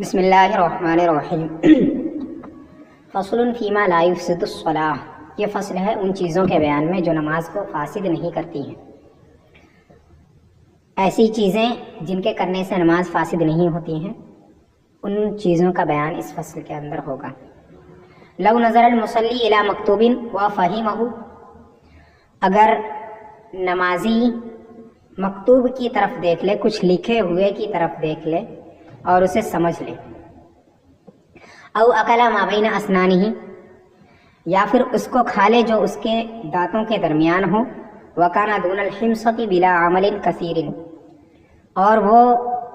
بسم اللہ الرحمن الرحیم فصل فیما لا یفسد الصلاۃ، یہ فصل ہے ان چیزوں کے بیان میں جو نماز کو فاسد نہیں کرتی ہیں، ایسی چیزیں جن کے کرنے سے نماز فاسد نہیں ہوتی ہیں، ان چیزوں کا بیان اس فصل کے اندر ہوگا۔ لو نظر المصلی الی مکتوب وفہمہ، اگر نمازی مکتوب کی طرف دیکھ لے، کچھ لکھے ہوئے کی طرف دیکھ لے اور اسے سمجھ لے، او اکل ما بین اسنانہ، یا پھر اس کو کھا لے جو اس کے دانتوں کے درمیان ہو، وکان دون الحمصۃ بلا عمل کثیر، اور وہ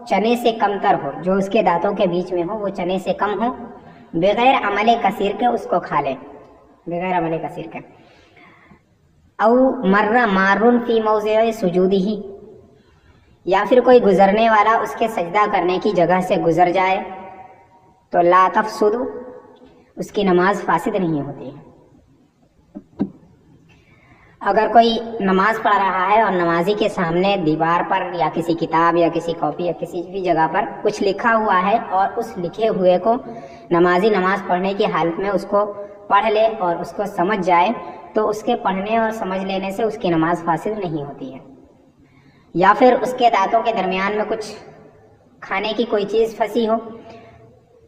چنے سے کم تر ہو، جو اس کے دانتوں کے بیچ میں ہو وہ چنے سے کم ہو، بغیر عمل کثیر کے اس کو کھا لے، بغیر عمل کثیر کے۔ او مر مارن فی موضع سجودہ، یا پھر کوئی گزرنے والا اس کے سجدہ کرنے کی جگہ سے گزر جائے تو لا تفسد، اس کی نماز فاسد نہیں ہوتی ہے۔ اگر کوئی نماز پڑھ رہا ہے اور نمازی کے سامنے دیوار پر یا کسی کتاب یا کسی کاپی یا کسی بھی جگہ پر کچھ لکھا ہوا ہے اور اس لکھے ہوئے کو نمازی نماز پڑھنے کی حالت میں اس کو پڑھ لے اور اس کو سمجھ جائے تو اس کے پڑھنے اور سمجھ لینے سے اس کی نماز فاسد نہیں ہوتی ہے۔ یا پھر اس کے دانتوں کے درمیان میں کچھ کھانے کی کوئی چیز پھنسی ہو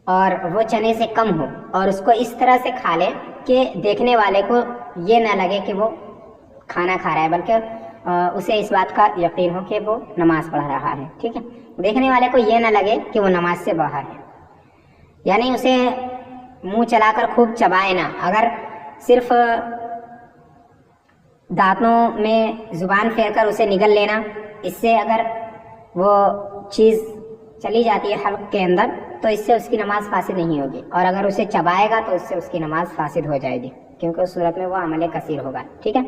اور وہ چنے سے کم ہو اور اس کو اس طرح سے کھا لے کہ دیکھنے والے کو یہ نہ لگے کہ وہ کھانا کھا رہا ہے، بلکہ اسے اس بات کا یقین ہو کہ وہ نماز پڑھ رہا ہے، ٹھیک ہے، دیکھنے والے کو یہ نہ لگے کہ وہ نماز سے باہر ہے، یعنی اسے منہ چلا کر خوب چبائے نہ، اگر صرف دانتوں میں زبان پھیر کر اسے نگل لینا، اس سے اگر وہ چیز چلی جاتی ہے حلق کے اندر تو اس سے اس کی نماز فاسد نہیں ہوگی، اور اگر اسے چبائے گا تو اس سے اس کی نماز فاسد ہو جائے گی، کیونکہ اس صورت میں وہ عمل کثیر ہوگا، ٹھیک ہے۔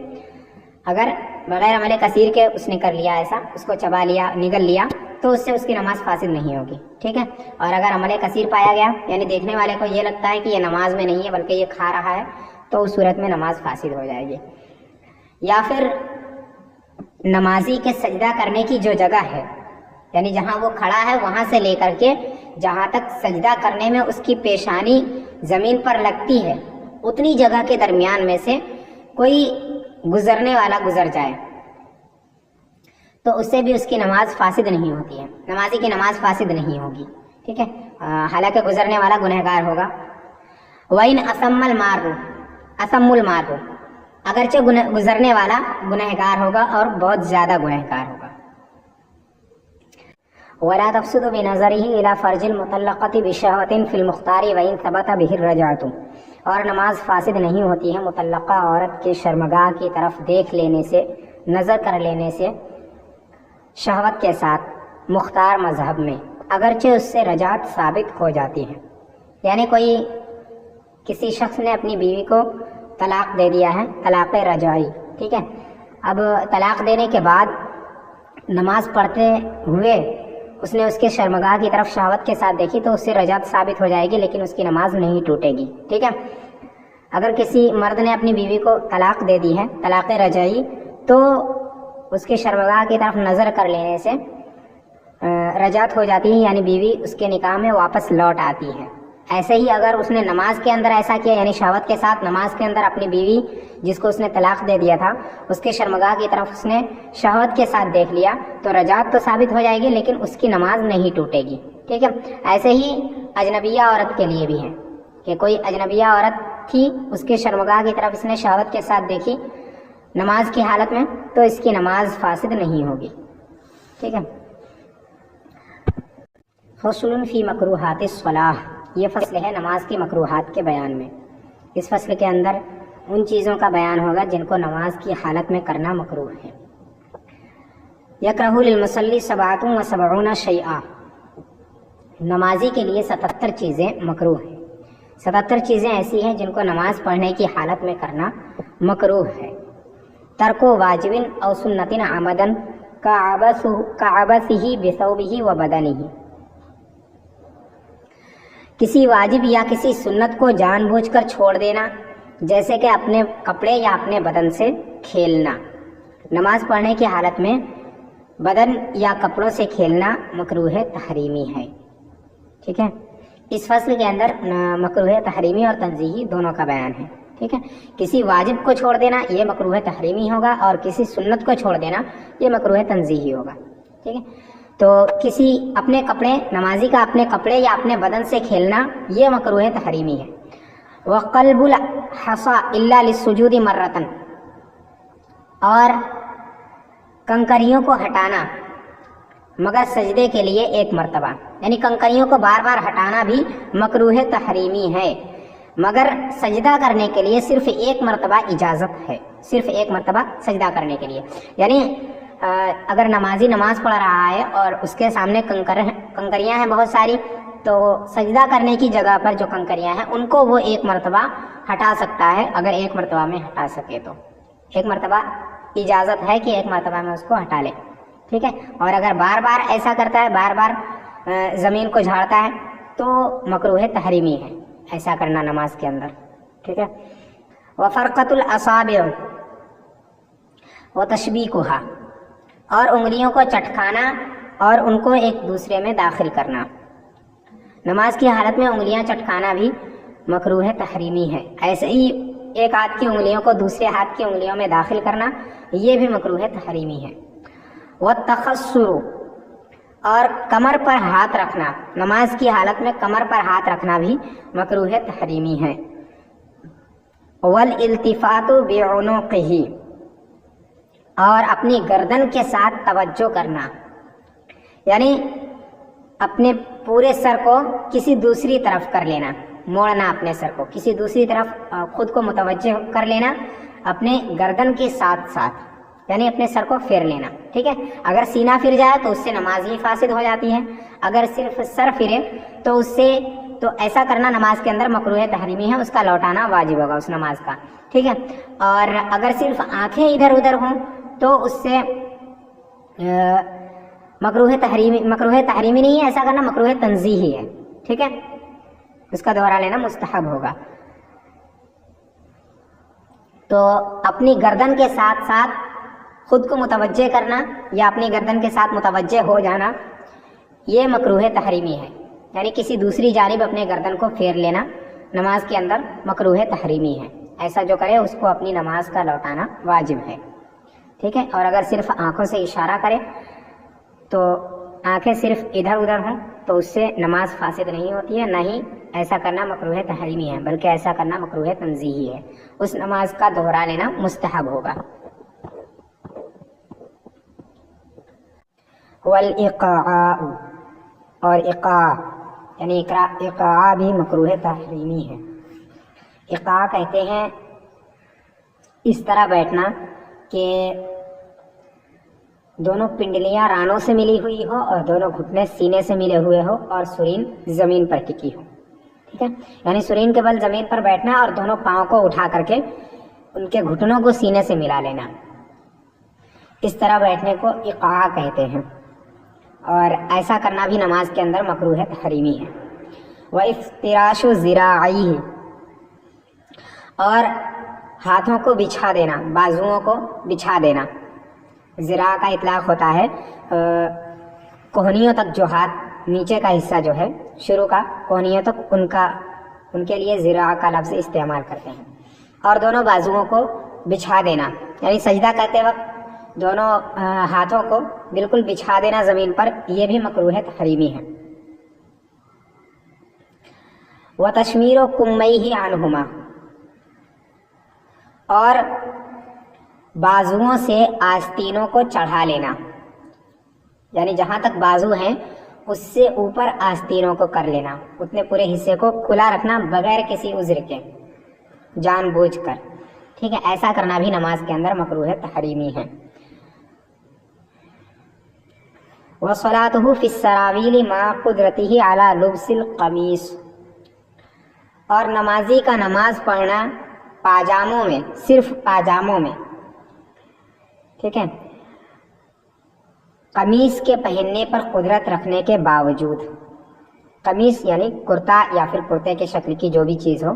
اگر بغیر عمل کثیر کے اس نے کر لیا ایسا، اس کو چبا لیا، نگل لیا، تو اس سے اس کی نماز فاسد نہیں ہوگی، ٹھیک ہے۔ اور اگر عمل کثیر پایا گیا، یعنی دیکھنے والے کو یہ لگتا ہے کہ یہ نماز میں نہیں ہے بلکہ یہ کھا رہا ہے، تو اس صورت میں نماز فاسد ہو جائے گی۔ یا پھر نمازی کے سجدہ کرنے کی جو جگہ ہے، یعنی جہاں وہ کھڑا ہے وہاں سے لے کر کے جہاں تک سجدہ کرنے میں اس کی پیشانی زمین پر لگتی ہے، اتنی جگہ کے درمیان میں سے کوئی گزرنے والا گزر جائے تو اس سے بھی اس کی نماز فاسد نہیں ہوتی ہے، نمازی کی نماز فاسد نہیں ہوگی، ٹھیک ہے، حالانکہ گزرنے والا گنہگار ہوگا۔ وَإِنْ أَثَمَّ الْمَارُ، اگرچہ گزرنے والا گنہگار ہوگا اور بہت زیادہ گنہگار ہوگا۔ وَلَا تَفْسُدُ بِنَظَرِهِ إِلَى فَرْجِ الْمُطَلَّقَةِ بِشَهْوَةٍ فِي الْمُخْتَارِ وَإِنْ ثَبَتَ بِهِ الرَّجْعَةُ، اور نماز فاسد نہیں ہوتی ہے مطلقہ عورت کے شرمگاہ کی طرف دیکھ لینے سے، نظر کر لینے سے شہوت کے ساتھ مختار مذہب میں، اگرچہ اس سے رجعت ثابت ہو جاتی ہے، یعنی کوئی کسی شخص نے اپنی بیوی کو طلاق دے دیا ہے، طلاق رجعی، ٹھیک ہے، اب طلاق دینے کے بعد نماز پڑھتے ہوئے اس نے اس کے شرمگاہ کی طرف شہوت کے ساتھ دیکھی تو اس سے رجعت ثابت ہو جائے گی، لیکن اس کی نماز نہیں ٹوٹے گی، ٹھیک ہے۔ اگر کسی مرد نے اپنی بیوی کو طلاق دے دی ہے، طلاق رجعی، تو اس کے شرمگاہ کی طرف نظر کر لینے سے رجعت ہو جاتی ہے، یعنی بیوی اس کے نکاح میں واپس لوٹ آتی ہے۔ ایسے ہی اگر اس نے نماز کے اندر ایسا کیا، یعنی شہوت کے ساتھ نماز کے اندر اپنی بیوی جس کو اس نے طلاق دے دیا تھا اس کے شرمگاہ کی طرف اس نے شہوت کے ساتھ دیکھ لیا تو رجعت تو ثابت ہو جائے گی لیکن اس کی نماز نہیں ٹوٹے گی، ٹھیک ہے۔ ایسے ہی اجنبیہ عورت کے لیے بھی ہے کہ کوئی اجنبیہ عورت تھی، اس کے شرمگاہ کی طرف اس نے شہوت کے ساتھ دیکھی نماز کی حالت میں تو اس کی نماز فاسد نہیں ہوگی، ٹھیک ہے۔ فصل فی مکروہات الصلاۃ، یہ فصل ہے نماز کی مکروہات کے بیان میں۔ اس فصل کے اندر ان چیزوں کا بیان ہوگا جن کو نماز کی حالت میں کرنا مکروہ ہے۔ یکرہ للمصلی 77 شیئا، نمازی کے لیے 77 چیزیں مکروہ ہیں، 77 چیزیں ایسی ہیں جن کو نماز پڑھنے کی حالت میں کرنا مکروہ ہے۔ ترک واجب او سنت عمدا کعبثہ بثوبہ وبدنہ، کسی واجب یا کسی سنت کو جان بوجھ کر چھوڑ دینا، جیسے کہ اپنے کپڑے یا اپنے بدن سے کھیلنا، نماز پڑھنے کی حالت میں بدن یا کپڑوں سے کھیلنا مکروہ تحریمی ہے، ٹھیک ہے۔ اس فصل کے اندر مکروہ تحریمی اور تنزیہی دونوں کا بیان ہے، ٹھیک ہے۔ کسی واجب کو چھوڑ دینا یہ مکروہ تحریمی ہوگا، اور کسی سنت کو چھوڑ دینا یہ مکروہ تنزیہی ہوگا، ٹھیک ہے۔ تو کسی اپنے کپڑے، نمازی کا اپنے کپڑے یا اپنے بدن سے کھیلنا یہ مکروہ تحریمی ہے۔ وَقَلْبُ الْحَصَى إِلَّا لِلسُّجُودِ مَرَّةً، اور کنکریوں کو ہٹانا مگر سجدے کے لیے ایک مرتبہ، یعنی کنکریوں کو بار بار ہٹانا بھی مکروہ تحریمی ہے، مگر سجدہ کرنے کے لیے صرف ایک مرتبہ اجازت ہے، صرف ایک مرتبہ سجدہ کرنے کے لیے۔ یعنی اگر نمازی نماز پڑھ رہا ہے اور اس کے سامنے کنکریاں ہیں بہت ساری، تو سجدہ کرنے کی جگہ پر جو کنکریاں ہیں ان کو وہ ایک مرتبہ ہٹا سکتا ہے، اگر ایک مرتبہ میں ہٹا سکے تو ایک مرتبہ اجازت ہے کہ ایک مرتبہ میں اس کو ہٹا لے، ٹھیک ہے۔ اور اگر بار بار ایسا کرتا ہے، بار بار زمین کو جھاڑتا ہے تو مکروہ تحریمی ہے ایسا کرنا نماز کے اندر، ٹھیک ہے۔ وَفَرْقَةُ الْأَصَابِعِ وَتَشْبِيكُهَا، اور انگلیوں کو چٹکانا اور ان کو ایک دوسرے میں داخل کرنا۔ نماز کی حالت میں انگلیاں چٹکانا بھی مکروہ تحریمی ہے، ایسے ہی ایک ہاتھ کی انگلیوں کو دوسرے ہاتھ کی انگلیوں میں داخل کرنا یہ بھی مکروہ تحریمی ہے۔ وَالتَّخَصُّرُ، اور کمر پر ہاتھ رکھنا، نماز کی حالت میں کمر پر ہاتھ رکھنا بھی مکروہ تحریمی ہے۔ وَالْإِلْتِفَاتُ بِعُنُقِهِ، اور اپنی گردن کے ساتھ توجہ کرنا، یعنی اپنے پورے سر کو کسی دوسری طرف کر لینا، موڑنا اپنے سر کو کسی دوسری طرف خود کو متوجہ کر لینا اپنے گردن کے ساتھ ساتھ، یعنی اپنے سر کو پھیر لینا، ٹھیک ہے۔ اگر سینہ پھر جائے تو اس سے نماز ہی فاسد ہو جاتی ہے، اگر صرف سر پھرے تو اس سے تو ایسا کرنا نماز کے اندر مکروہ تحریمی ہے، اس کا لوٹانا واجب ہوگا اس نماز کا، ٹھیک ہے۔ اور اگر صرف آنکھیں ادھر ادھر ہوں تو اس سے مکروہ تحریمی نہیں ہے، ایسا کرنا مکروہ تنزیہی ہے، ٹھیک ہے، اس کا دوہرا لینا مستحب ہوگا۔ تو اپنی گردن کے ساتھ ساتھ خود کو متوجہ کرنا یا اپنی گردن کے ساتھ متوجہ ہو جانا یہ مکروہ تحریمی ہے، یعنی کسی دوسری جانب اپنے گردن کو پھیر لینا نماز کے اندر مکروہ تحریمی ہے، ایسا جو کرے اس کو اپنی نماز کا لوٹانا واجب ہے، ٹھیک ہے۔ اور اگر صرف آنکھوں سے اشارہ کرے تو آنکھیں صرف ادھر ادھر ہوں تو اس سے نماز فاسد نہیں ہوتی ہے، نہ ہی ایسا کرنا مکروہ تحریمی ہے، بلکہ ایسا کرنا مکروہ تنزیہی ہے، اس نماز کا دوہرا لینا مستحب ہوگا۔ والإقاع، اور اقاع یعنی اقاع بھی مکروہ تحریمی ہے۔ اقاع کہتے ہیں اس طرح بیٹھنا کہ دونوں پنڈلیاں رانوں سے ملی ہوئی ہو اور دونوں گھٹنے سینے سے ملے ہوئے ہو اور سرین زمین پر ٹکی ہو، ٹھیک ہے، یعنی سرین کے بل زمین پر بیٹھنا اور دونوں پاؤں کو اٹھا کر کے ان کے گھٹنوں کو سینے سے ملا لینا، اس طرح بیٹھنے کو اقاع کہتے ہیں، اور ایسا کرنا بھی نماز کے اندر مکروہ تحریمی ہے۔ وَإِفْتِرَاشُ ذِرَاعِهِ، اور ہاتھوں کو بچھا دینا، بازوؤں کو بچھا دینا، ذراع کا اطلاق ہوتا ہے کوہنیوں تک جو ہاتھ نیچے کا حصہ جو ہے شروع کا کوہنیوں تک ان کے لیے ذراع کا لفظ استعمال کرتے ہیں، اور دونوں بازوؤں کو بچھا دینا، یعنی سجدہ کرتے وقت دونوں ہاتھوں کو بالکل بچھا دینا زمین پر، یہ بھی مکروہ تحریمی ہے۔ وَتَشْمِيرُ كُمَّيْهِ عَنْهُمَا، اور بازوؤں سے آستینوں کو چڑھا لینا، یعنی جہاں تک بازو ہیں اس سے اوپر آستینوں کو کر لینا، اتنے پورے حصے کو کھلا رکھنا بغیر کسی عذر کے، جان بوجھ کر، ٹھیک ہے، ایسا کرنا بھی نماز کے اندر مکروہ تحریمی ہے۔ وَصَلَاتُهُ فِي السَّرَاوِيلِ مَعَ قُدْرَتِهِ عَلَى لُبْسِ الْقَمِيصِ، اور نمازی کا نماز پڑھنا پاجاموں میں، صرف پاجاموں میں، ٹھیک ہے، قمیص کے پہننے پر قدرت رکھنے کے باوجود، قمیص یعنی کرتا یا پھر کرتے کے شکل کی جو بھی چیز ہو،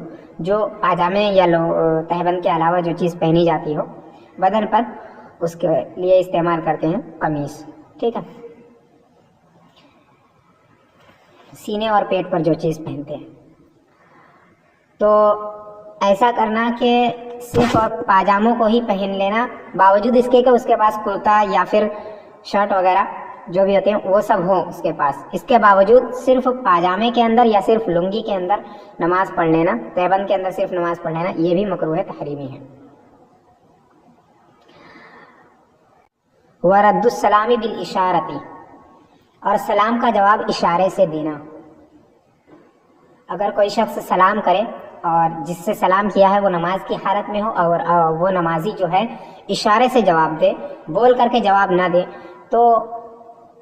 جو پاجامے یا تہبند کے علاوہ جو چیز پہنی جاتی ہو بدن پر، اس کے لیے استعمال کرتے ہیں قمیص، ٹھیک ہے۔ سینے اور پیٹ پر جو چیز پہنتے ہیں، تو ایسا کرنا کہ صرف اور پاجاموں کو ہی پہن لینا، باوجود اس کے کہ اس کے پاس کرتا یا پھر شرٹ وغیرہ جو بھی ہوتے ہیں وہ سب ہوں اس کے پاس، اس کے باوجود صرف پاجامے کے اندر یا صرف لنگی کے اندر نماز پڑھ لینا، تہبند کے اندر صرف نماز پڑھ لینا، یہ بھی مکروہ تحریمی ہے۔ وَرَدُّ السَّلَامِ بِالْإِشَارَةِ، اور سلام کا جواب اشارے سے دینا۔ اگر کوئی شخص سلام کرے اور جس سے سلام کیا ہے وہ نماز کی حالت میں ہو اور وہ نمازی جو ہے اشارے سے جواب دے، بول کر کے جواب نہ دے، تو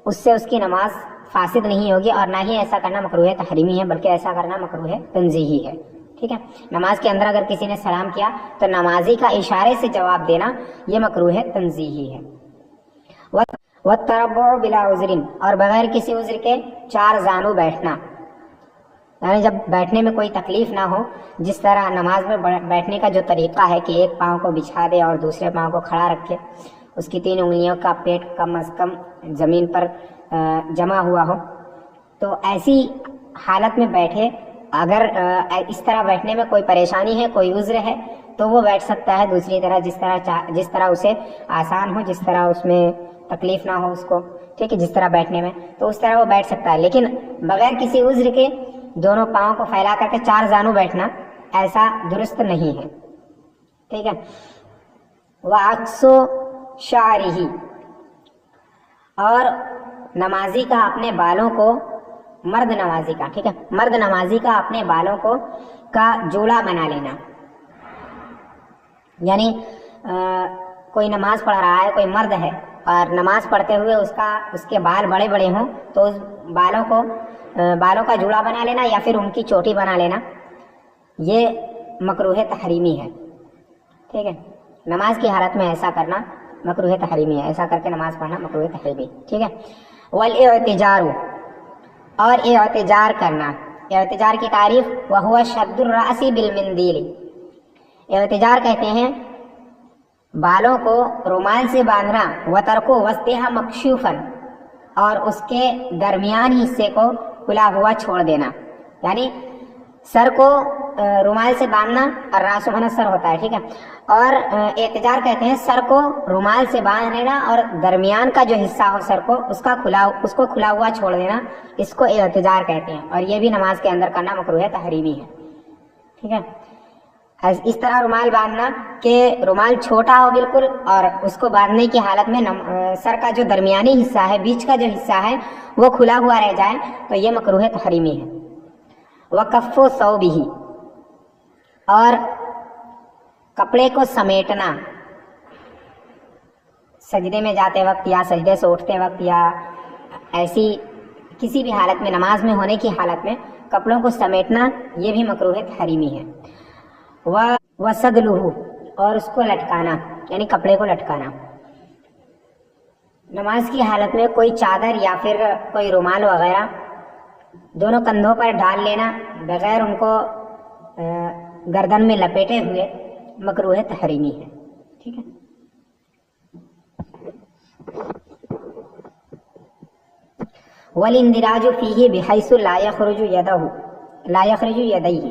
اس سے اس کی نماز فاسد نہیں ہوگی، اور نہ ہی ایسا کرنا مکروہ تحریمی ہے، بلکہ ایسا کرنا مکروہ تنزیہی ہے۔ ٹھیک ہے، نماز کے اندر اگر کسی نے سلام کیا تو نمازی کا اشارے سے جواب دینا یہ مکروہ تنزیہی ہے۔ وَالتَّرَبُّعُ بِلَا عُذْرٍ، اور بغیر کسی عذر کے چار زانو بیٹھنا، یعنی جب بیٹھنے میں کوئی تکلیف نہ ہو، جس طرح نماز میں بیٹھنے کا جو طریقہ ہے کہ ایک پاؤں کو بچھا دے اور دوسرے پاؤں کو کھڑا رکھے، اس کی 3 انگلیوں کا پیٹ کم از کم زمین پر جمع ہوا ہو، تو ایسی حالت میں بیٹھے۔ اگر اس طرح بیٹھنے میں کوئی پریشانی ہے، کوئی عذر ہے، تو وہ بیٹھ سکتا ہے دوسری طرح، جس طرح اسے آسان ہو، جس طرح اس میں تکلیف نہ ہو اس کو، ٹھیک ہے، جس طرح بیٹھنے میں، تو اس طرح وہ بیٹھ سکتا ہے۔ لیکن بغیر کسی عذر کے دونوں پاؤں کو پھیلا کر کے 4 زانو بیٹھنا ایسا درست نہیں ہے، ٹھیک ہے۔ وَعَكْسُ شَعْرِهِ، اور نمازی کا اپنے بالوں کو، مرد نمازی کا، ٹھیک ہے، مرد نمازی کا اپنے بالوں کو کا جوڑا بنا لینا، یعنی کوئی نماز پڑھ رہا ہے، کوئی مرد ہے اور نماز پڑھتے ہوئے اس کے بال بڑے بڑے ہوں، تو اس بالوں کا جوڑا بنا لینا یا پھر ان کی چوٹی بنا لینا، یہ مکروہ تحریمی ہے، ٹھیک ہے۔ نماز کی حالت میں ایسا کرنا مکروہ تحریمی ہے، ایسا کر کے نماز پڑھنا مکروہ تحریمی، ٹھیک ہے۔ والاعتجار، اور اعتجار کرنا، اعتجار کی تعریف وہو شد الرأس بالمندیل، اعتجار کہتے ہیں بالوں کو رومال سے باندھنا، وترکو وسطها مکشوفا، اور اس کے درمیان حصے کو کھلا ہوا چھوڑ دینا، یعنی سر کو رومال سے باندھنا، اور راس ہونا سر ہوتا ہے، ٹھیک ہے، اور اعتجار کہتے ہیں سر کو رومال سے باندھ لینا اور درمیان کا جو حصہ ہو سر کو اس کو کھلا ہوا چھوڑ دینا، اس کو اعتجار کہتے ہیں، اور یہ بھی نماز کے اندر کرنا مکروہ تحریمی ہے، ٹھیک ہے۔ اس طرح رومال باندھنا کہ رومال چھوٹا ہو بالکل، اور اس کو باندھنے کی حالت میں سر کا جو درمیانی حصہ ہے، بیچ کا جو حصہ ہے وہ کھلا ہوا رہ جائے، تو یہ مکروہ تحریمی ہے۔ وَكَفُّ ثَوْبِهِ، اور کپڑے کو سمیٹنا، سجدے میں جاتے وقت یا سجدے سے اٹھتے وقت یا ایسی کسی بھی حالت میں، نماز میں ہونے کی حالت میں کپڑوں کو سمیٹنا یہ بھی مکروہ تحریمی ہے۔ وَسَدْلُهُ، اور اس کو لٹکانا، یعنی کپڑے کو لٹکانا، نماز کی حالت میں کوئی چادر یا پھر کوئی رومال وغیرہ دونوں کندھوں پر ڈال لینا بغیر ان کو گردن میں لپیٹے ہوئے مکروہ تحریمی ہے، ٹھیک ہے۔ وَالْإِنْدِرَاجُ فِيهِ بِحَيْثُ لَا يَخْرُجُ يَدَيْهِ،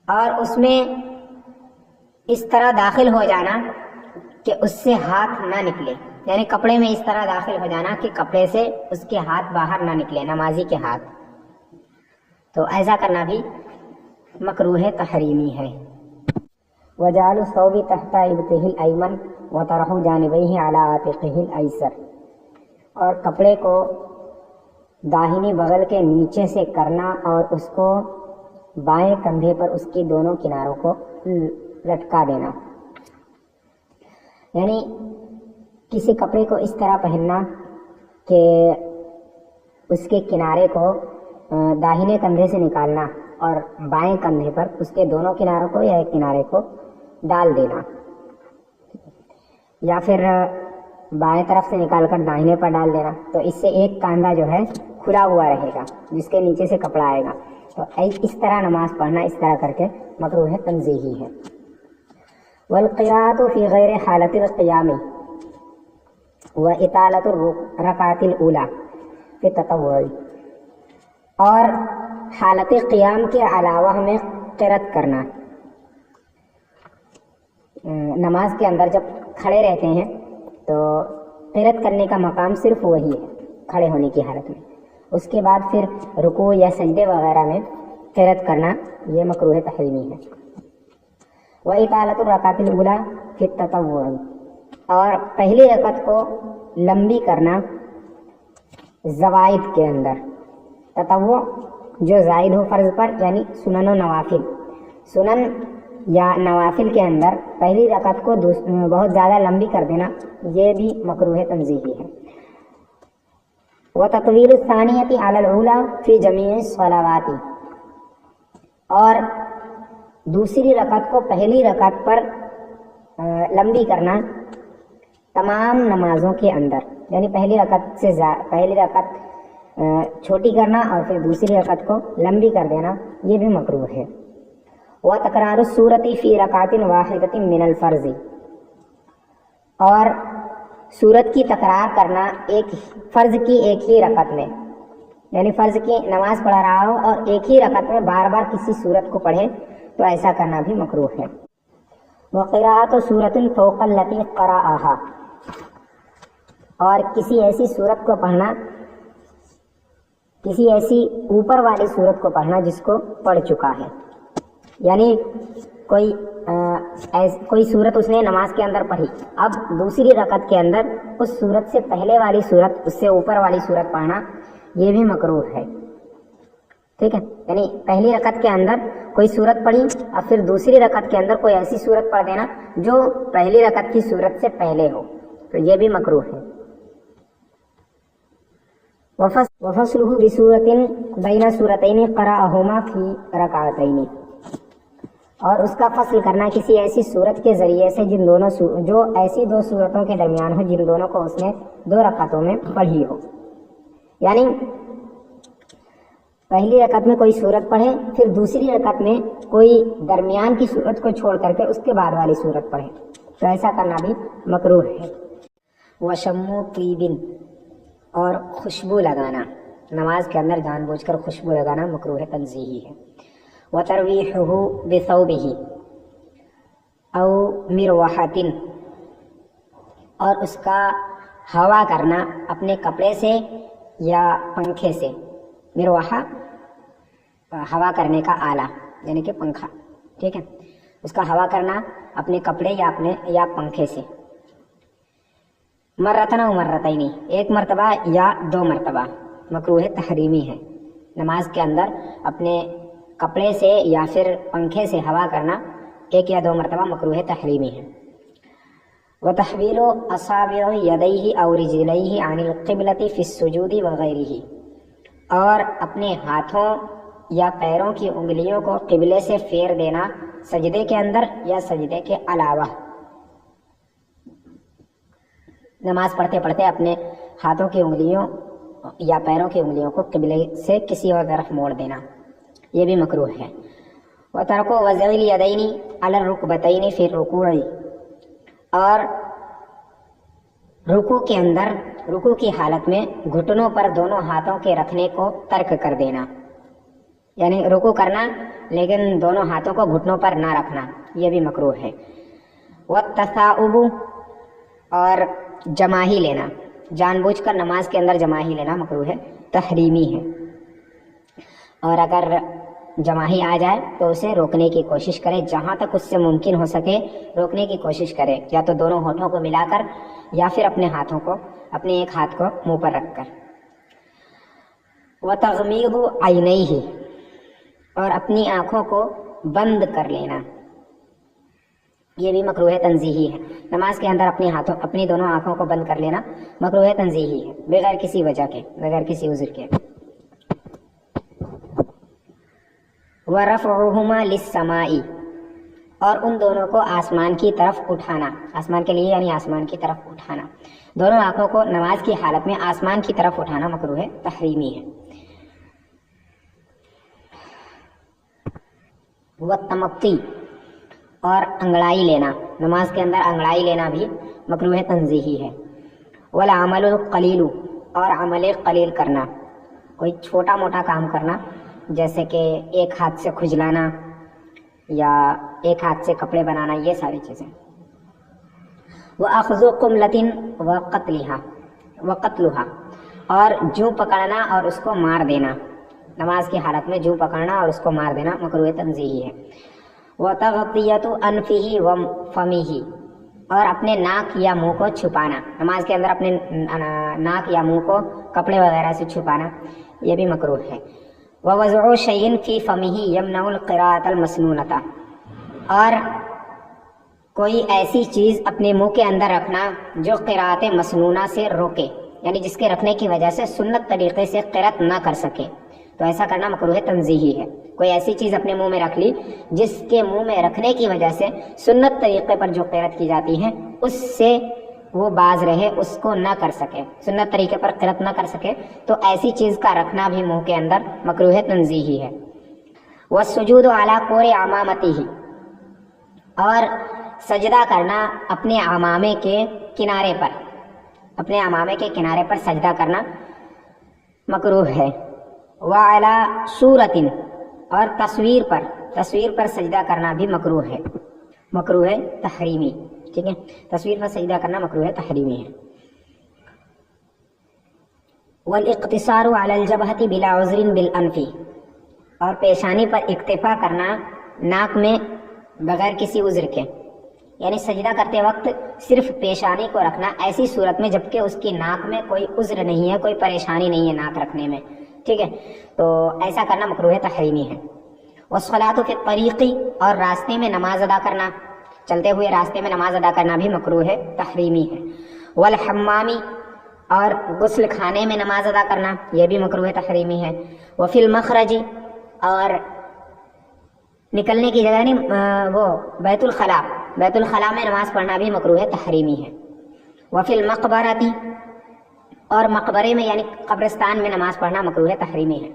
اور اس میں اس طرح داخل ہو جانا کہ اس سے ہاتھ نہ نکلے، یعنی کپڑے میں اس طرح داخل ہو جانا کہ کپڑے سے اس کے ہاتھ باہر نہ نکلے، نمازی کے ہاتھ، تو ایسا کرنا بھی مکروہ تحریمی ہے۔ وَجَعَلُ الثَّوْبِ تَحْتَ إِبْطِهِ الْأَيْمَنِ وَطَرَحُ جَانِبَيْهِ عَلَى عَاتِقِهِ الْأَيْسَرِ، اور کپڑے کو داہنی بغل کے نیچے سے کرنا اور اس کو بائیں کندھے پر اس کی دونوں کناروں کو لٹکا دینا، یعنی کسی کپڑے کو اس طرح پہننا کہ اس کے کنارے کو داہنے کندھے سے نکالنا اور بائیں کندھے پر اس کے دونوں کناروں کو یا ایک کنارے کو ڈال دینا، یا پھر بائیں طرف سے نکال کر داہنے پر ڈال دینا، تو اس سے ایک کاندھا جو ہے کھلا ہوا رہے گا جس کے نیچے سے کپڑا آئے گا، تو اس طرح نماز پڑھنا اس طرح کر کے مکروہ تنزیہی ہے۔ والقراءة في غير حالة القيام وإطالة الركعة الأولى، فی تطوع، اور حالت قیام کے علاوہ ہمیں قرات کرنا، نماز کے اندر جب کھڑے رہتے ہیں تو قرات کرنے کا مقام صرف وہی ہے کھڑے ہونے کی حالت میں، اس کے بعد پھر رکوع یا سجدے وغیرہ میں قرات کرنا یہ مکروہ تحریمی ہے۔ وَإِطَالَةُ الرَّكْعَةِ الْأُولَىٰ فِي التَّطَوُّعِ، اور پہلی رکعت کو لمبی کرنا زوائد کے اندر، تطوع جو زائد ہو فرض پر یعنی سنن و نوافل، سنن یا نوافل کے اندر پہلی رکعت کو بہت زیادہ لمبی کر دینا یہ بھی مکروہ تنزیہی ہے۔ وَتَطْوِيلُ الثَّانِيَةِ عَلَى الْأُولَىٰ فِي جَمِيعِ الصَّلَوَاتِ، اور دوسری رکعت کو پہلی رکعت پر لمبی کرنا تمام نمازوں کے اندر، یعنی پہلی رکعت چھوٹی کرنا اور پھر دوسری رکعت کو لمبی کر دینا یہ بھی مکروہ ہے۔ وَتَكْرَارُ السُّورَةِ فِي رَكْعَةٍ وَاحِدَةٍ مِّنَ الْفَرْضِ، اور سورت کی تکرار کرنا ایک فرض کی ایک ہی رکعت میں، یعنی فرض کی نماز پڑھا رہا ہو اور ایک ہی رکعت میں بار بار کسی سورت کو پڑھے تو ایسا کرنا بھی مکروہ ہے۔ وَقِرَاءَةُ سُورَةٍ فَوْقَ الَّتِي قَرَأَهَا، اور کسی ایسی سورت کو پڑھنا، کسی ایسی اوپر والی سورت کو پڑھنا جس کو پڑھ چکا ہے، یعنی کوئی سورت اس نے نماز کے اندر پڑھی، اب دوسری رکعت کے اندر اس سورت سے پہلے والی سورت، اس سے اوپر والی سورت پڑھنا یہ بھی مکروہ ہے، ٹھیک ہے، یعنی پہلی رکعت کے اندر کوئی سورت پڑھی اور پھر دوسری رکعت کے اندر کوئی ایسی سورت پڑھ دینا جو پہلی رکعت کی سورت سے پہلے ہو تو یہ بھی مکروہ ہے۔ وَفَصْلُهُ بِسُورَةٍ بَيْنَ سُورَتَيْنِ قَرَأَهُمَا فِي رَكْعَتَيْنِ، اور اس کا فصل کرنا کسی ایسی سورت کے ذریعے سے جو ایسی دو سورتوں کے درمیان ہو جن دونوں کو اس نے دو رکعتوں میں پڑھی ہو، یعنی پہلی رکعت میں کوئی سورت پڑھے پھر دوسری رکعت میں کوئی درمیان کی سورت کو چھوڑ کر کے اس کے بعد والی سورت پڑھے تو ایسا کرنا بھی مکروہ ہے۔ وَشَمُّ طِيبٍ، اور خوشبو لگانا، نماز کے اندر جان بوجھ کر خوشبو لگانا مکروہ تنزیہی ہے۔ وَتَرْوِيحُهُ بِثَوْبِهِ أَوْ مِرْوَحَةٍ، اور اس کا ہوا کرنا اپنے کپڑے سے یا پنکھے سے، مروحہ ہوا کرنے کا آلہ یعنی کہ پنکھا، ٹھیک ہے، اس کا ہوا کرنا اپنے کپڑے یا پنکھے سے، مرتن و مرتین، ایک مرتبہ یا دو مرتبہ، مکروہ تحریمی ہے، نماز کے اندر اپنے کپڑے سے یا پھر پنکھے سے ہوا کرنا ایک یا دو مرتبہ مکروہ تحریمی ہے۔ وتحویل اصابع یدیہ او رجلیہ عن القبلۃ فی السجود وغیرہ، اور اپنے ہاتھوں یا پیروں کی انگلیوں کو قبلے سے پھیر دینا سجدے کے اندر یا سجدے کے علاوہ، نماز پڑھتے پڑھتے اپنے ہاتھوں کی انگلیوں یا پیروں کی انگلیوں کو قبلے سے کسی اور طرف موڑ دینا یہ بھی مکروہ ہے۔ وترک وضع الیدین علی الرکبتین فی الرکوع، اور رکوع کے اندر رکوع کی حالت میں گھٹنوں پر دونوں ہاتھوں کے رکھنے کو ترک کر دینا، یعنی رکوع کرنا لیکن دونوں ہاتھوں کو گھٹنوں پر نہ رکھنا یہ بھی مکروہ ہے۔ والتثاؤب، اور جماہی لینا، جان بوجھ کر نماز کے اندر جماہی لینا مکروہ ہے تحریمی ہے، اور اگر جماہی آ جائے تو اسے روکنے کی کوشش کرے، جہاں تک اس سے ممکن ہو سکے روکنے کی کوشش کرے، یا تو دونوں ہونٹوں کو ملا کر یا پھر اپنے ایک ہاتھ کو منہ پر رکھ کر۔ وتغمیض عینیہ، اور اپنی آنکھوں کو بند کر لینا یہ بھی مکروہ تنزیہی ہے، نماز کے اندر اپنی دونوں آنکھوں کو بند کر لینا مکروہ تنزیہی ہے بغیر کسی وجہ کے، بغیر کسی عذر کے۔ وَرَفْعُهُمَا لِلسَّمَاءِ، اور ان دونوں کو آسمان کی طرف اٹھانا، آسمان کے لیے یعنی آسمان کی طرف اٹھانا، دونوں آنکھوں کو نماز کی حالت میں آسمان کی طرف اٹھانا مکروہ تحریمی ہے۔ وَالتَّمَطِّ، اور انگڑائی لینا، نماز کے اندر انگڑائی لینا بھی مکروہ تنزیہی ہے۔ وَالْعَمَلُ الْقَلِيلُ، اور عمل قلیل کرنا، کوئی چھوٹا موٹا کام کرنا، جیسے کہ ایک ہاتھ سے کھجلانا یا ایک ہاتھ سے کپڑے بنانا، یہ ساری چیزیں. وَأَخْذُ قُمْلَةٍ وَقَتْلُهَا، اور جوں پکڑنا اور اس کو مار دینا، نماز کی حالت میں جوں پکڑنا اور اس کو مار دینا مکروہ تنزیہی ہے. وَتَغْطِيَةُ أَنْفِهِ وَفَمِهِ، اور اپنے ناک یا منہ کو چھپانا، نماز کے اندر اپنے ناک یا منہ کو کپڑے وغیرہ سے چھپانا، یہ بھی مکروہ ہے. وَوَضْعُ شَيْءٍ فِي فَمِهِ يَمْنَعُ الْقِرَاءَةَ الْمَسْنُونَةَ، اور کوئی ایسی چیز اپنے منہ کے اندر رکھنا جو قراءت مسنونہ سے روکے، یعنی جس کے رکھنے کی وجہ سے سنت طریقے سے قرأت نہ کر سکے، تو ایسا کرنا مکروہ تنزیہی ہے. کوئی ایسی چیز اپنے منہ میں رکھ لی جس کے منہ میں رکھنے کی وجہ سے سنت طریقے پر جو قرأت کی جاتی ہے اس سے وہ باز رہے، اس کو نہ کر سکے، سنت طریقے پر قرأت نہ کر سکے، تو ایسی چیز کا رکھنا بھی منہ کے اندر مکروہ تنزیہی ہے. وَالسُّجُودُ عَلَى قُورِ عَمَامَتِهِ، اور سجدہ کرنا اپنے عمامے کے کنارے پر، اپنے عمامے کے کنارے پر سجدہ کرنا مکروہ ہے. وَعَلَى صُورَةٍ، اور تصویر پر سجدہ کرنا بھی مکروہ ہے، مکروہ تحریمی. ٹھیک ہے، تصویر پر سجدہ کرنا مکروہ تحریمی ہے. والاقتصار علی الجبہۃ بلا عذر بالانف، اور پیشانی پر اکتفا کرنا ناک میں بغیر کسی عذر کے، یعنی سجدہ کرتے وقت صرف پیشانی کو رکھنا ایسی صورت میں جبکہ اس کی ناک میں کوئی عذر نہیں ہے، کوئی پریشانی نہیں ہے ناک رکھنے میں. ٹھیک ہے، تو ایسا کرنا مکروہ تحریمی ہے. والصلاۃ فی الطریق، اور راستے میں نماز ادا کرنا، چلتے ہوئے راستے میں نماز ادا کرنا بھی مکروہ تحریمی ہے. والحمام، اور غسل خانے میں نماز ادا کرنا، یہ بھی مکروہ تحریمی ہے. وفی المخرج، اور نکلنے کی جگہ نہیں وہ بیت الخلاء میں نماز پڑھنا بھی مکروہ تحریمی ہے. وفی المقبرۃ، اور مقبرے میں یعنی قبرستان میں نماز پڑھنا مکروہ تحریمی ہے،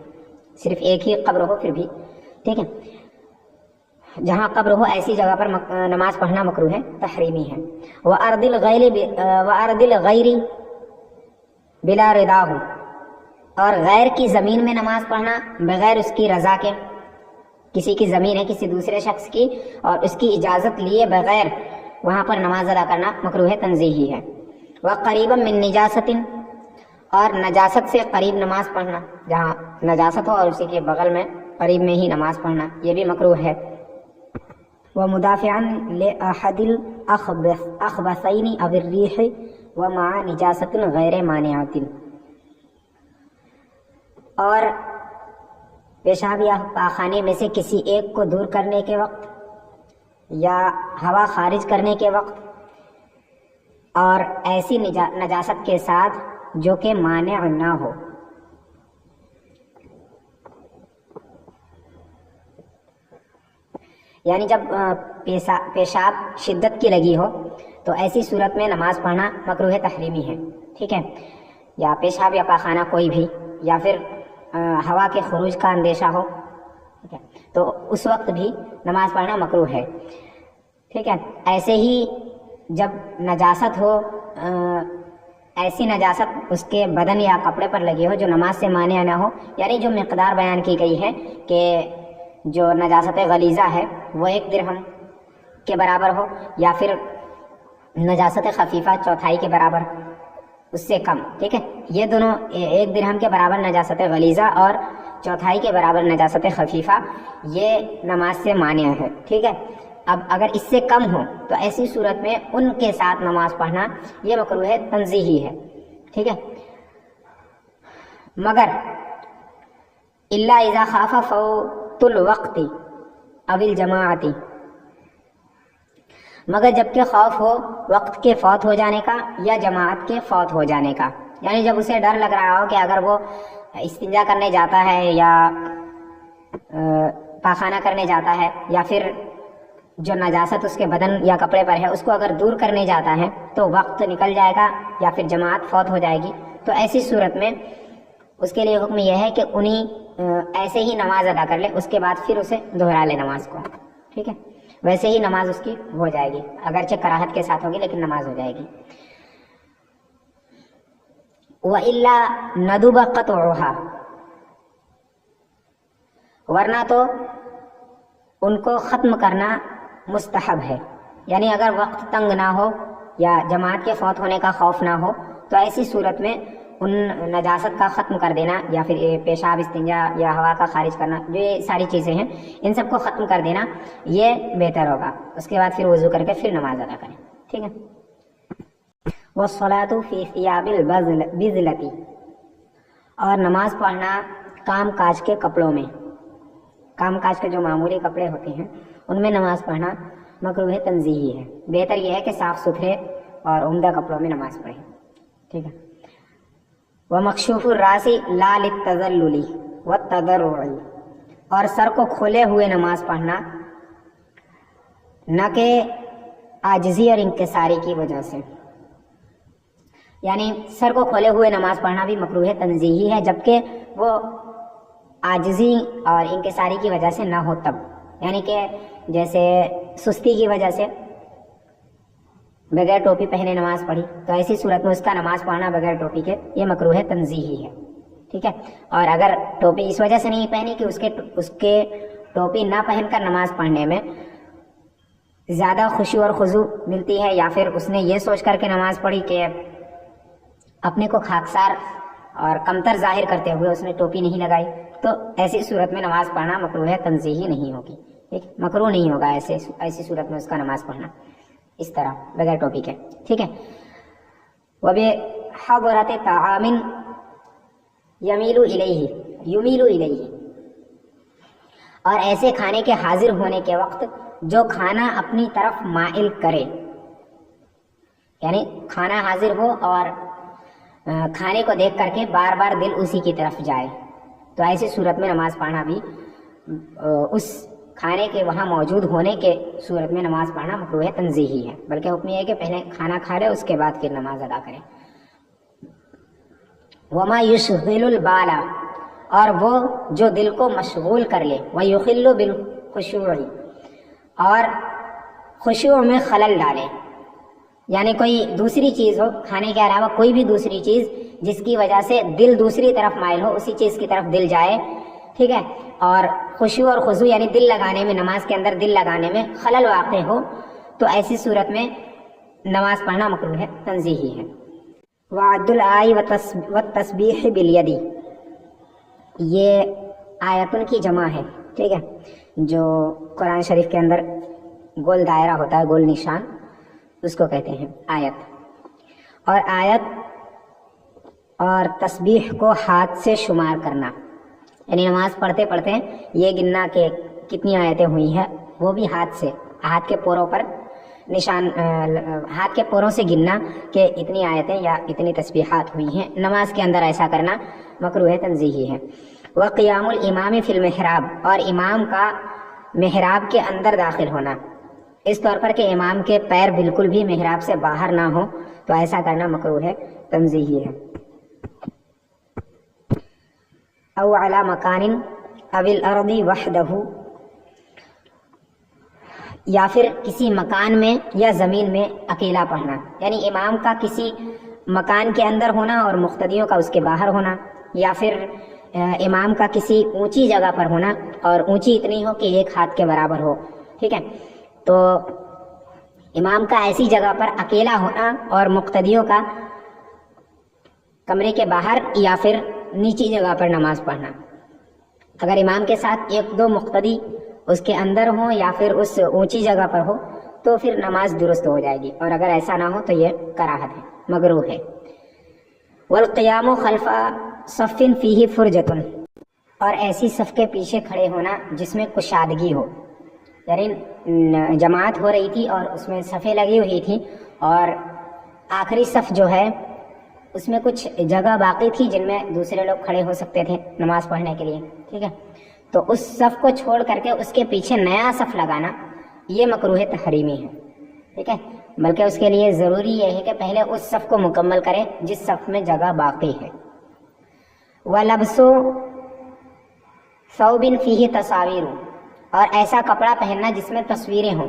صرف ایک ہی قبر ہو پھر بھی. ٹھیک ہے، جہاں قبر ہو ایسی جگہ پر نماز پڑھنا مکروہ تحریمی ہے. وَأَرْضِ الْغَيْرِ بِلَا رِضَاهُ، اور غیر کی زمین میں نماز پڑھنا بغیر اس کی رضا کے، کسی کی زمین ہے کسی دوسرے شخص کی اور اس کی اجازت لیے بغیر وہاں پر نماز ادا کرنا مکروہ تنزیہی ہے. وَقَرِيبًا مِّن نِّجَاسَةٍ، اور نجاست سے قریب نماز پڑھنا، جہاں نجاست ہو اور اسی کے بغل میں قریب میں ہی نماز پڑھنا، یہ بھی مکروہ ہے. وَمُدَافِعًا لِأَحَدِ الْأَخْبَثَيْنِ أَوِ الرِّيحِ وَمَعَ نِجَاسَةٍ غَيْرِ مَانِعَةٍ، اور پیشاب یا پاخانے میں سے کسی ایک کو دور کرنے کے وقت یا ہوا خارج کرنے کے وقت، اور ایسی نجاست کے ساتھ جو کہ مانع نہ ہو. یعنی جب پیشاب شدت کی لگی ہو تو ایسی صورت میں نماز پڑھنا مکروہ تحریمی ہے. ٹھیک ہے، یا پیشاب یا پاخانہ کوئی بھی، یا پھر ہوا کے خروج کا اندیشہ ہو، ٹھیک ہے، تو اس وقت بھی نماز پڑھنا مکروہ ہے. ٹھیک ہے، ایسے ہی جب نجاست ہو، ایسی نجاست اس کے بدن یا کپڑے پر لگی ہو جو نماز سے مانع نہ ہو، یعنی جو مقدار بیان کی گئی ہے کہ جو نجاست غلیظہ ہے وہ 1 درہم کے برابر ہو، یا پھر نجاست خفیفہ چوتھائی کے برابر، اس سے کم. ٹھیک ہے، یہ دونوں 1 درہم کے برابر نجاست غلیظہ اور چوتھائی کے برابر نجاست خفیفہ، یہ نماز سے مانع ہے. ٹھیک ہے، اب اگر اس سے کم ہو تو ایسی صورت میں ان کے ساتھ نماز پڑھنا یہ مکروہ تنزیہی ہے. ٹھیک ہے، مگر الا اذا خاف فوت الوقت او الجماعت، مگر جب کہ خوف ہو وقت کے فوت ہو جانے کا یا جماعت کے فوت ہو جانے کا، یعنی جب اسے ڈر لگ رہا ہو کہ اگر وہ استنجا کرنے جاتا ہے یا پاخانہ کرنے جاتا ہے یا پھر جو نجاست اس کے بدن یا کپڑے پر ہے اس کو اگر دور کرنے جاتا ہے تو وقت نکل جائے گا یا پھر جماعت فوت ہو جائے گی، تو ایسی صورت میں اس کے لیے حکم یہ ہے کہ ایسے ہی نماز ادا کر لے، اس کے بعد پھر اسے دہرا لے نماز کو. ٹھیک ہے، ویسے ہی نماز اس کی ہو جائے گی، اگرچہ کراہت کے ساتھ ہوگی لیکن نماز ہو جائے گی. وَإِلَّا نَدُبَ قَطْعُهَا، ورنہ تو ان کو ختم کرنا مستحب ہے. یعنی اگر وقت تنگ نہ ہو یا جماعت کے فوت ہونے کا خوف نہ ہو تو ایسی صورت میں ان نجاست کا ختم کر دینا، یا پھر پیشاب، استنجا یا ہوا کا خارج کرنا، جو یہ ساری چیزیں ہیں ان سب کو ختم کر دینا یہ بہتر ہوگا. اس کے بعد پھر وضو کر کے پھر نماز ادا کریں. ٹھیک ہے. وَالصَّلَاةُ فِي ثِيَابِ الْبِذْلَةِ، اور نماز پڑھنا کام کاج کے کپڑوں میں. کام کاج کے جو معمولی کپڑے ہوتے ہیں ان میں نماز پڑھنا مکروہ تنزیہی ہے. بہتر یہ ہے کہ صاف ستھرے اور عمدہ کپڑوں میں نماز پڑھیں. ٹھیک ہے. وَمَكْشُوفُ الرَّاسِ لَا لِلتَّذَلُّلِ وَالتَّضَرُّعِ، اور سر کو کھولے ہوئے نماز پڑھنا نہ کہ عاجزی اور انکساری کی وجہ سے. یعنی سر کو کھولے ہوئے نماز پڑھنا بھی مکروہ تنزیہی ہے، جبکہ وہ عاجزی اور انکساری کی وجہ سے نہ ہو تب. یعنی کہ جیسے سستی کی وجہ سے بغیر ٹوپی پہنے نماز پڑھی تو ایسی صورت میں اس کا نماز پڑھنا بغیر ٹوپی کے یہ مکروہ تنزیہی ہے. ٹھیک ہے. اور اگر ٹوپی اس وجہ سے نہیں پہنی کہ اس کے ٹوپی نہ پہن کر نماز پڑھنے میں زیادہ خشوع اور خضوع ملتی ہے، یا پھر اس نے یہ سوچ کر کے نماز پڑھی کہ اپنے کو خاکسار اور کمتر ظاہر کرتے ہوئے اس نے ٹوپی نہیں لگائی، تو ایسی صورت میں نماز پڑھنا مکروہ تنزیہی نہیں ہوگی. ٹھیک، مکروہ نہیں ہوگا ایسی صورت میں اس کا نماز پڑھنا اس طرح بغیر ٹوپی کے. ٹھیک ہے. وَبِحَضْرَةِ طَعَامٍ یمیل الیہ، اور ایسے کھانے کے حاضر ہونے کے وقت جو کھانا اپنی طرف مائل کرے. یعنی کھانا حاضر ہو اور کھانے کو دیکھ کر کے بار بار دل اسی کی طرف جائے، تو ایسی صورت میں نماز پڑھنا بھی اس کھانے کے وہاں موجود ہونے کے صورت میں نماز پڑھنا مکروہ تنزیہی ہے. بلکہ حکم یہ ہے کہ پہلے کھانا کھا لے، اس کے بعد پھر نماز ادا کرے. وما یشغل البال، اور وہ جو دل کو مشغول کر لے. ویخل بالخشوع، اور خشوع میں خلل ڈالے. یعنی کوئی دوسری چیز ہو کھانے کے علاوہ، کوئی بھی دوسری چیز جس کی وجہ سے دل دوسری طرف مائل ہو، اسی چیز کی طرف دل جائے. ٹھیک ہے. اور خشوع اور خضوع یعنی دل لگانے میں، نماز کے اندر دل لگانے میں خلل واقع ہو، تو ایسی صورت میں نماز پڑھنا مکروہ تنزیہی ہے. وعد الآئی والتسبیح بالید، یہ آیتن کی جمع ہے. ٹھیک ہے. جو قرآن شریف کے اندر گول دائرہ ہوتا ہے، گول نشان، اس کو کہتے ہیں آیت. اور آیت اور تسبیح کو ہاتھ سے شمار کرنا، یعنی نماز پڑھتے پڑھتے یہ گننا کہ کتنی آیتیں ہوئی ہیں، وہ بھی ہاتھ سے، ہاتھ کے پوروں پر نشان، ہاتھ کے پوروں سے گننا کہ اتنی آیتیں یا اتنی تسبیحات ہوئی ہیں. نماز کے اندر ایسا کرنا مکروہ تنزیہی ہے. وقیام الامام فی المحراب، اور امام کا محراب کے اندر داخل ہونا، اس طور پر کہ امام کے پیر بالکل بھی محراب سے باہر نہ ہو، تو ایسا کرنا مکروہ تنزیہی ہے. او علی مکان او الارض وحدہ، یا پھر کسی مکان میں یا زمین میں اکیلا پڑھنا. یعنی امام کا کسی مکان کے اندر ہونا اور مقتدیوں کا اس کے باہر ہونا، یا پھر امام کا کسی اونچی جگہ پر ہونا، اور اونچی اتنی ہو کہ ایک ہاتھ کے برابر ہو. ٹھیک ہے. تو امام کا ایسی جگہ پر اکیلا ہونا اور مقتدیوں کا کمرے کے باہر یا پھر نیچی جگہ پر نماز پڑھنا. اگر امام کے ساتھ ایک دو مقتدی اس کے اندر ہوں یا پھر اس اونچی جگہ پر ہو تو پھر نماز درست ہو جائے گی، اور اگر ایسا نہ ہو تو یہ کراہت ہے، مکروہ ہے. والقیام خلف صف فیہ فرجۃ، اور ایسی صف کے پیچھے کھڑے ہونا جس میں کشادگی ہو. یعنی جماعت ہو رہی تھی اور اس میں صفیں لگی ہوئی تھی، اور آخری صف جو ہے اس میں کچھ جگہ باقی تھی جن میں دوسرے لوگ کھڑے ہو سکتے تھے نماز پڑھنے کے لیے. ٹھیک ہے. تو اس صف کو چھوڑ کر کے اس کے پیچھے نیا صف لگانا یہ مکروہ تحریمی ہے. ٹھیک ہے. بلکہ اس کے لیے ضروری یہ ہے کہ پہلے اس صف کو مکمل کرے جس صف میں جگہ باقی ہے. وَلَبْسُ ثَوْبٍ فِيهِ تَصَاوِيرُ، اور ایسا کپڑا پہننا جس میں تصویریں ہوں.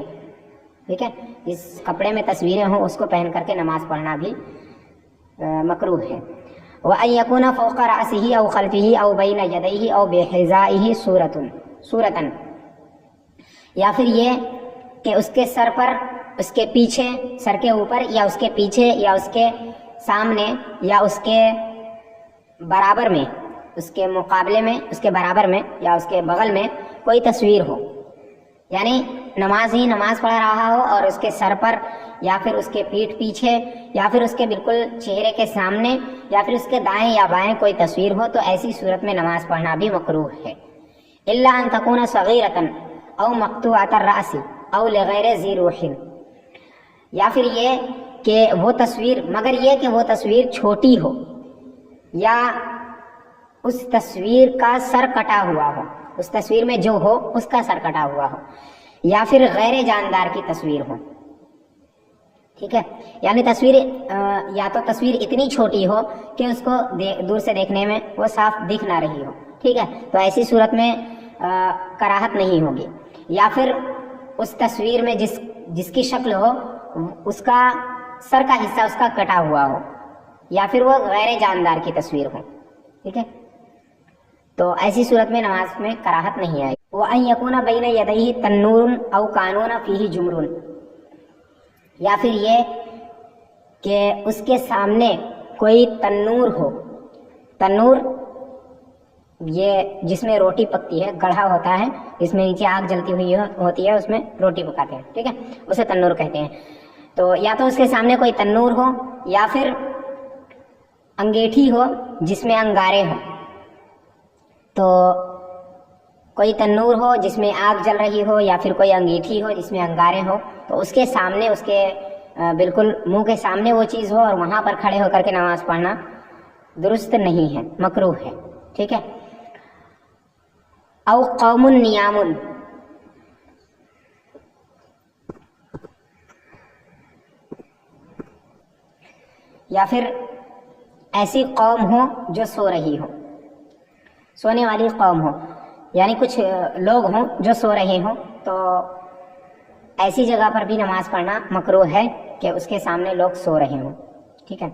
ٹھیک ہے. جس کپڑے میں تصویریں ہوں اس کو پہن کر کے نماز پڑھنا بھی مکروہ ہے. وَأَن يَكُونَ فَوْقَ رَأْسِهِ أَوْ خَلْفِهِ أَوْ بَيْنَ يَدَيْهِ أَوْ بِحِذَائِهِ صُورَةً، یا پھر یہ کہ اس کے سر پر، اس کے پیچھے، سر کے اوپر یا اس کے پیچھے یا اس کے سامنے یا اس کے برابر میں، اس کے مقابلے میں، اس کے برابر میں یا اس کے بغل میں کوئی تصویر ہو، یعنی نماز پڑھ رہا ہو اور اس کے سر پر یا پھر اس کے پیٹھ پیچھے یا پھر اس کے بالکل چہرے کے سامنے یا پھر اس کے دائیں یا بائیں کوئی تصویر ہو، تو ایسی صورت میں نماز پڑھنا بھی مکروہ ہے۔ الا ان تکون صغیرۃ او مقطوعۃ الرأس او لغیر ذی روح، یا پھر یہ کہ وہ تصویر، مگر یہ کہ وہ تصویر چھوٹی ہو یا اس تصویر کا سر کٹا ہوا ہو، اس تصویر میں جو ہو اس کا سر کٹا ہوا ہو، یا پھر غیر جاندار کی تصویر ہو، ٹھیک ہے، یعنی تصویر یا تو تصویر اتنی چھوٹی ہو کہ اس کو دور سے دیکھنے میں وہ صاف دکھ نہ رہی ہو، ٹھیک ہے، تو ایسی صورت میں کراہت نہیں ہوگی، یا پھر اس تصویر میں جس کی شکل ہو اس کا سر کا حصہ اس کا کٹا ہوا ہو، یا پھر وہ غیر جاندار کی تصویر ہو، ٹھیک ہے، تو ایسی صورت میں نماز میں کراہت نہیں آئے۔ وَأَن يَكُونَ بَيْنَ يَدَيْهِ تَنُّورٌ أَوْ قَانُونَ فِيهِ جُمْرٌ، یا پھر یہ کہ اس کے سامنے کوئی تنور ہو، تنور یہ جس میں روٹی پکتی ہے، گڑھا ہوتا ہے جس میں نیچے آگ جلتی ہوئی ہوتی ہے، اس میں روٹی پکاتے ہیں، ٹھیک ہے، اسے تنور کہتے ہیں، تو یا تو اس کے سامنے کوئی تنور ہو یا پھر انگیٹھی ہو جس میں انگارے ہوں، تو کوئی تنور ہو جس میں آگ جل رہی ہو یا پھر کوئی انگیٹھی ہو جس میں انگارے ہو، تو اس کے سامنے، اس کے بالکل منہ کے سامنے وہ چیز ہو اور وہاں پر کھڑے ہو کر کے نماز پڑھنا درست نہیں ہے، مکروہ ہے، ٹھیک ہے۔ او قوم نیام، یا پھر ایسی قوم ہو جو سو رہی ہو، سونے والی قوم ہو، یعنی کچھ لوگ ہوں جو سو رہے ہوں، تو ایسی جگہ پر بھی نماز پڑھنا مکروہ ہے کہ اس کے سامنے لوگ سو رہے ہوں، ٹھیک ہے۔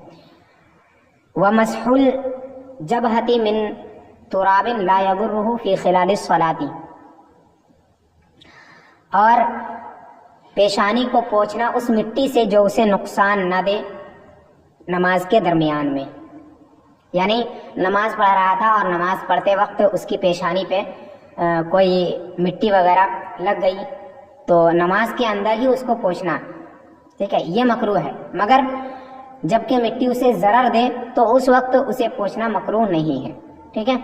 وَمَسْحُ الْجَبْهَةِ مِنْ تُرَابٍ لَا يَضُرُّهُ فِي خِلَالِ الصَّلَاةِ، اور پیشانی کو پوچھنا اس مٹی سے جو اسے نقصان نہ دے نماز کے درمیان میں، یعنی نماز پڑھ رہا تھا اور نماز پڑھتے وقت اس کی پیشانی پہ کوئی مٹی وغیرہ لگ گئی تو نماز کے اندر ہی اس کو پوچھنا، ٹھیک ہے، یہ مکروہ ہے، مگر جب کہ مٹی اسے ضرر دے تو اس وقت اسے پوچھنا مکروہ نہیں ہے، ٹھیک ہے،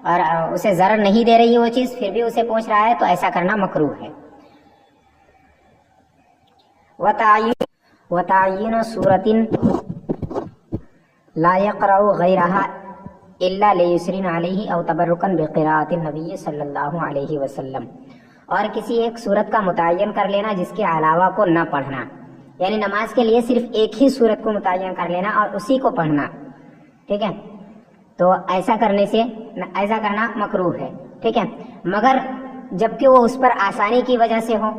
اور اسے ضرر نہیں دے رہی وہ چیز پھر بھی اسے پوچھ رہا ہے تو ایسا کرنا مکروہ ہے۔ وَتَعْيِينُ سُورَةٍ لا يقرأ غيرها الا ليسر عليه او تبركا بقراءة النبي صلی اللہ علیہ وسلم، اور کسی ایک صورت کا متعین کر لینا جس کے علاوہ کو نہ پڑھنا، یعنی نماز کے لیے صرف ایک ہی صورت کو متعین کر لینا اور اسی کو پڑھنا، ٹھیک ہے، تو ایسا کرنا مکروہ ہے، ٹھیک ہے، مگر جبکہ وہ اس پر آسانی کی وجہ سے ہو،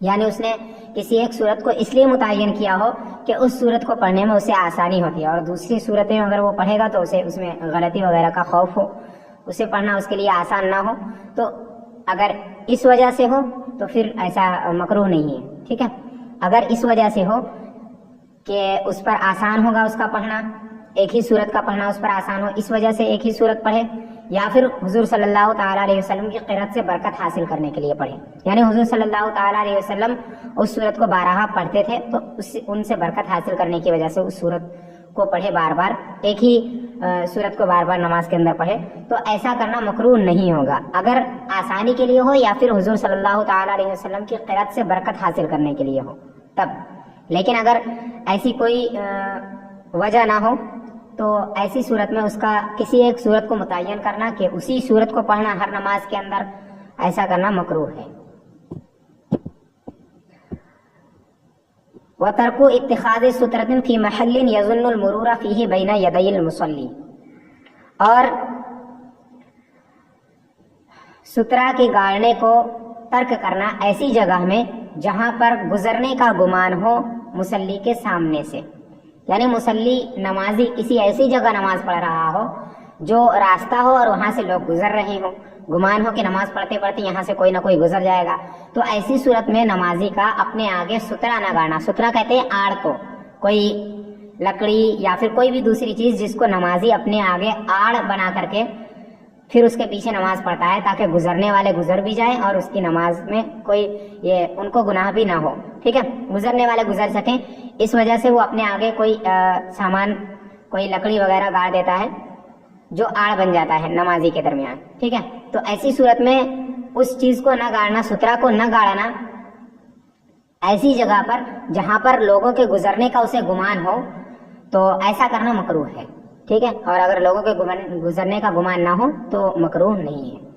یعنی اس نے کسی ایک صورت کو اس لیے متعین کیا ہو کہ اس صورت کو پڑھنے میں اسے آسانی ہوتی ہے، اور دوسری صورتیں اگر وہ پڑھے گا تو اسے اس میں غلطی وغیرہ کا خوف ہو، اسے پڑھنا اس کے لیے آسان نہ ہو، تو اگر اس وجہ سے ہو تو پھر ایسا مکروہ نہیں ہے، ٹھیک ہے، اگر اس وجہ سے ہو کہ اس پر آسان ہوگا اس کا پڑھنا، ایک ہی صورت کا پڑھنا اس پر آسان ہو، اس وجہ سے ایک ہی صورت پڑھے، یا پھر حضور صلی اللہ تعالیٰ علیہ وسلم کی قرأت سے برکت حاصل کرنے کے لیے پڑھے، یعنی حضور صلی اللہ تعالیٰ علیہ وسلم اس صورت کو بارہا پڑھتے تھے تو ان سے برکت حاصل کرنے کی وجہ سے اس صورت کو پڑھے، بار بار ایک ہی صورت کو بار بار نماز کے اندر پڑھے، تو ایسا کرنا مکروہ نہیں ہوگا اگر آسانی کے لیے ہو یا پھر حضور صلی اللہ تعالیٰ علیہ وسلم کی قرأت سے برکت حاصل کرنے کے لیے ہو تب، لیکن اگر ایسی کوئی وجہ نہ ہو تو ایسی صورت میں اس کا کسی ایک صورت کو متعین کرنا کہ اسی صورت کو پڑھنا ہر نماز کے اندر، ایسا کرنا مکروہ ہے۔ وَتَرْكُ اتِّخَاذِ سُتْرَةٍ فِي مَحَلٍ يَظُنُّ الْمُرُورَ فِيهِ بَيْنَ يَدَيِ الْمُصَلِّ، اور سترہ کے گاڑنے کو ترک کرنا ایسی جگہ میں جہاں پر گزرنے کا گمان ہو مصلی کے سامنے سے، یعنی مسلی نمازی کسی ایسی جگہ نماز پڑھ رہا ہو جو راستہ ہو اور وہاں سے لوگ گزر رہے ہوں، گمان ہو کہ نماز پڑھتے پڑھتے یہاں سے کوئی نہ کوئی گزر جائے گا، تو ایسی صورت میں نمازی کا اپنے آگے سترا نہ گاڑنا، سترا کہتے ہیں آڑ کو، کوئی لکڑی یا پھر کوئی بھی دوسری چیز جس کو نمازی اپنے آگے آڑ بنا کر کے پھر اس کے پیچھے نماز پڑھتا ہے تاکہ گزرنے والے گزر بھی جائیں اور اس کی نماز میں کوئی یہ ان کو گناہ بھی نہ ہو، ٹھیک ہے، گزرنے والے گزر سکیں، اس وجہ سے وہ اپنے آگے کوئی سامان، کوئی لکڑی وغیرہ گاڑ دیتا ہے جو آڑ بن جاتا ہے نمازی کے درمیان، ٹھیک ہے۔ تو ایسی صورت میں اس چیز کو نہ گاڑنا، سترا کو نہ گاڑنا ایسی جگہ پر جہاں پر لوگوں کے گزرنے کا اسے گمان ہو، تو ایسا کرنا مکروہ ہے، ٹھیک ہے، اور اگر لوگوں کے گزرنے کا گمان نہ ہو تو مکروہ نہیں ہے۔